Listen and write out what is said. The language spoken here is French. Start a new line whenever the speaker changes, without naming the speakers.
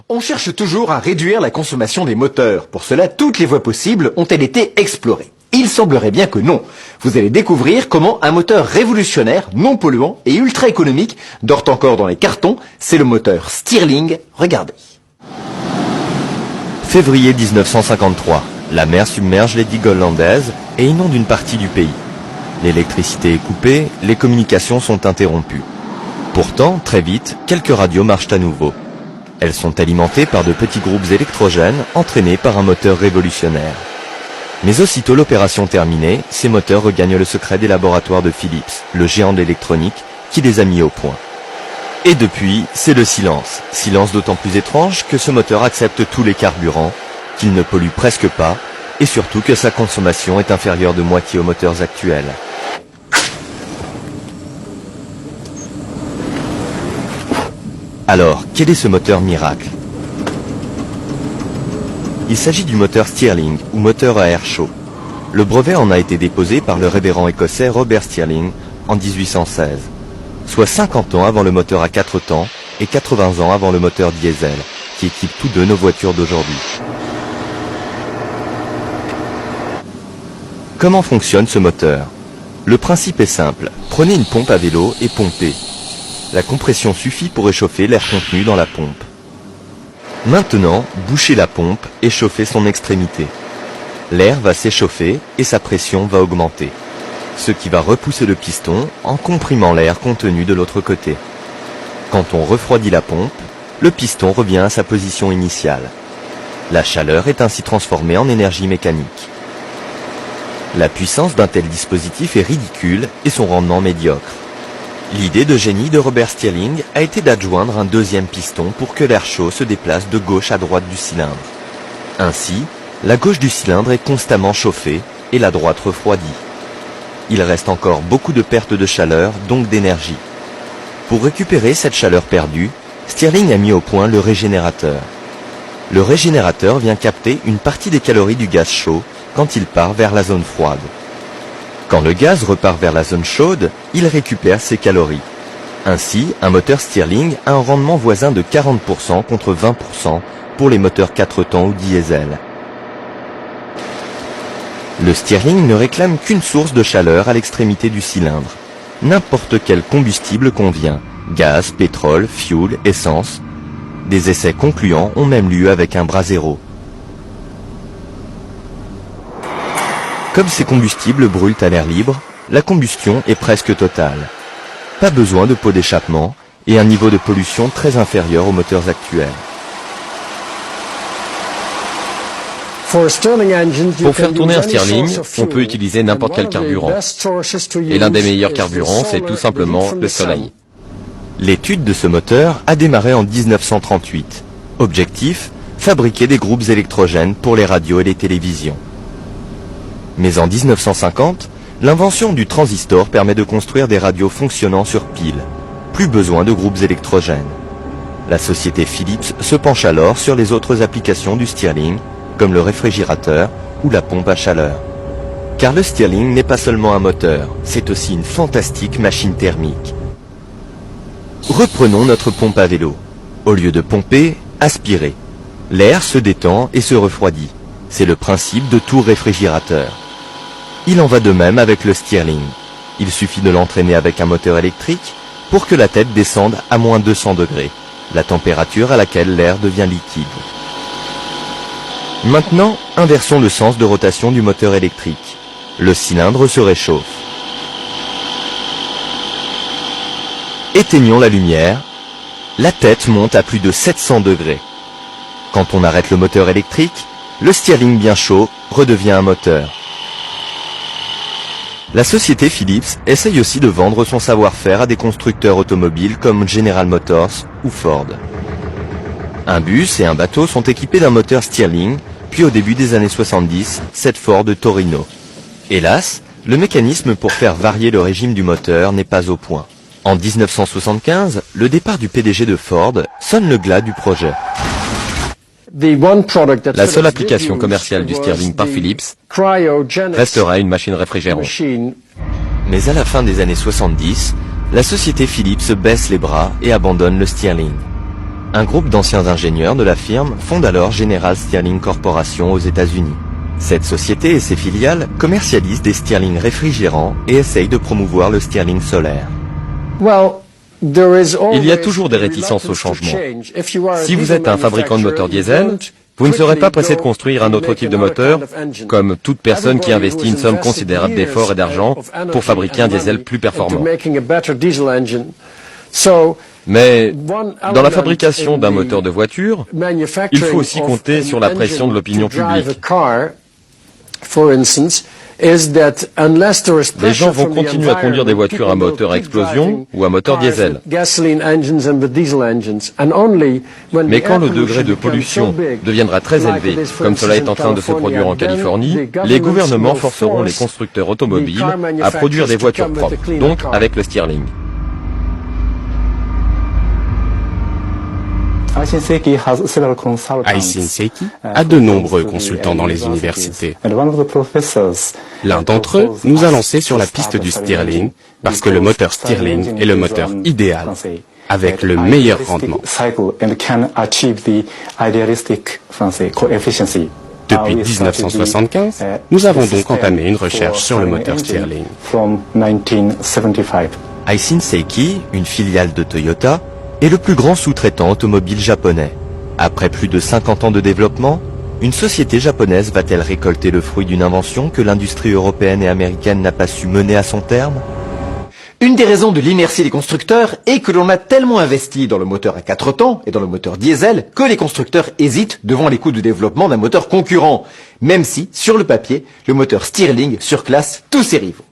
On cherche toujours à réduire la consommation des moteurs. Pour cela, toutes les voies possibles ont-elles été explorées. Il semblerait bien que non. Vous allez découvrir comment un moteur révolutionnaire, non polluant et ultra économique dort encore dans les cartons. C'est le moteur Stirling. Regardez.
Février 1953. La mer submerge les digues hollandaises et inonde une partie du pays. L'électricité est coupée, les communications sont interrompues. Pourtant, très vite, quelques radios marchent à nouveau. Elles sont alimentées par de petits groupes électrogènes entraînés par un moteur révolutionnaire. Mais aussitôt l'opération terminée, ces moteurs regagnent le secret des laboratoires de Philips, le géant de l'électronique, qui les a mis au point. Et depuis, c'est le silence. Silence d'autant plus étrange que ce moteur accepte tous les carburants, qu'il ne pollue presque pas, et surtout que sa consommation est inférieure de moitié aux moteurs actuels. Alors, quel est ce moteur miracle? Il s'agit du moteur Stirling, ou moteur à air chaud. Le brevet en a été déposé par le révérend écossais Robert Stirling en 1816, soit 50 ans avant le moteur à 4 temps et 80 ans avant le moteur diesel, qui équipe tous deux nos voitures d'aujourd'hui. Comment fonctionne ce moteur? Le principe est simple, prenez une pompe à vélo et pompez. La compression suffit pour réchauffer l'air contenu dans la pompe. Maintenant, bouchez la pompe et chauffez son extrémité. L'air va s'échauffer et sa pression va augmenter, ce qui va repousser le piston en comprimant l'air contenu de l'autre côté. Quand on refroidit la pompe, le piston revient à sa position initiale. La chaleur est ainsi transformée en énergie mécanique. La puissance d'un tel dispositif est ridicule et son rendement médiocre. L'idée de génie de Robert Stirling a été d'adjoindre un deuxième piston pour que l'air chaud se déplace de gauche à droite du cylindre. Ainsi, la gauche du cylindre est constamment chauffée et la droite refroidie. Il reste encore beaucoup de pertes de chaleur, donc d'énergie. Pour récupérer cette chaleur perdue, Stirling a mis au point le régénérateur. Le régénérateur vient capter une partie des calories du gaz chaud quand il part vers la zone froide. Quand le gaz repart vers la zone chaude, il récupère ses calories. Ainsi, un moteur Stirling a un rendement voisin de 40% contre 20% pour les moteurs 4 temps ou diesel. Le Stirling ne réclame qu'une source de chaleur à l'extrémité du cylindre. N'importe quel combustible convient, gaz, pétrole, fioul, essence. Des essais concluants ont même lieu avec un brasero. Comme ces combustibles brûlent à l'air libre, la combustion est presque totale. Pas besoin de pot d'échappement et un niveau de pollution très inférieur aux moteurs actuels.
Pour faire tourner un Stirling, on peut utiliser n'importe quel carburant. Et l'un des meilleurs carburants, c'est tout simplement le soleil.
L'étude de ce moteur a démarré en 1938. Objectif, fabriquer des groupes électrogènes pour les radios et les télévisions. Mais en 1950, l'invention du transistor permet de construire des radios fonctionnant sur piles. Plus besoin de groupes électrogènes. La société Philips se penche alors sur les autres applications du Stirling, comme le réfrigérateur ou la pompe à chaleur. Car le Stirling n'est pas seulement un moteur, c'est aussi une fantastique machine thermique. Reprenons notre pompe à vélo. Au lieu de pomper, aspirer. L'air se détend et se refroidit. C'est le principe de tout réfrigérateur. Il en va de même avec le Stirling. Il suffit de l'entraîner avec un moteur électrique pour que la tête descende à moins 200 degrés, la température à laquelle l'air devient liquide. Maintenant, inversons le sens de rotation du moteur électrique. Le cylindre se réchauffe. Éteignons la lumière. La tête monte à plus de 700 degrés. Quand on arrête le moteur électrique, le Stirling bien chaud redevient un moteur. La société Philips essaye aussi de vendre son savoir-faire à des constructeurs automobiles comme General Motors ou Ford. Un bus et un bateau sont équipés d'un moteur Stirling, puis au début des années 70, cette Ford Torino. Hélas, le mécanisme pour faire varier le régime du moteur n'est pas au point. En 1975, le départ du PDG de Ford sonne le glas du projet.
La seule application commerciale du Stirling par Philips restera une machine réfrigérante.
Mais à la fin des années 70, la société Philips baisse les bras et abandonne le Stirling. Un groupe d'anciens ingénieurs de la firme fonde alors General Stirling Corporation aux États-Unis. Cette société et ses filiales commercialisent des Stirling réfrigérants et essayent de promouvoir le Stirling solaire.
Il y a toujours des réticences au changement. Si vous êtes un fabricant de moteurs diesel, vous ne serez pas pressé de construire un autre type de moteur, comme toute personne qui investit une somme considérable d'efforts et d'argent pour fabriquer un diesel plus performant. Mais dans la fabrication d'un moteur de voiture, il faut aussi compter sur la pression de l'opinion publique. Les gens vont continuer à conduire des voitures à moteur à explosion ou à moteur diesel. Mais quand le degré de pollution deviendra très élevé, comme cela est en train de se produire en Californie, les gouvernements forceront les constructeurs automobiles à produire des voitures propres, donc avec le Stirling.
Aisin Seiki a de nombreux consultants dans les universités. L'un d'entre eux nous a lancés sur la piste du Stirling parce que le moteur Stirling est le moteur idéal, avec le meilleur rendement. Depuis 1975, nous avons donc entamé une recherche sur le moteur Stirling.
Aisin Seiki, une filiale de Toyota, est le plus grand sous-traitant automobile japonais. Après plus de 50 ans de développement, une société japonaise va-t-elle récolter le fruit d'une invention que l'industrie européenne et américaine n'a pas su mener à son terme?
Une des raisons de l'inertie des constructeurs est que l'on a tellement investi dans le moteur à 4 temps et dans le moteur diesel que les constructeurs hésitent devant les coûts de développement d'un moteur concurrent, même si, sur le papier, le moteur Stirling surclasse tous ses rivaux.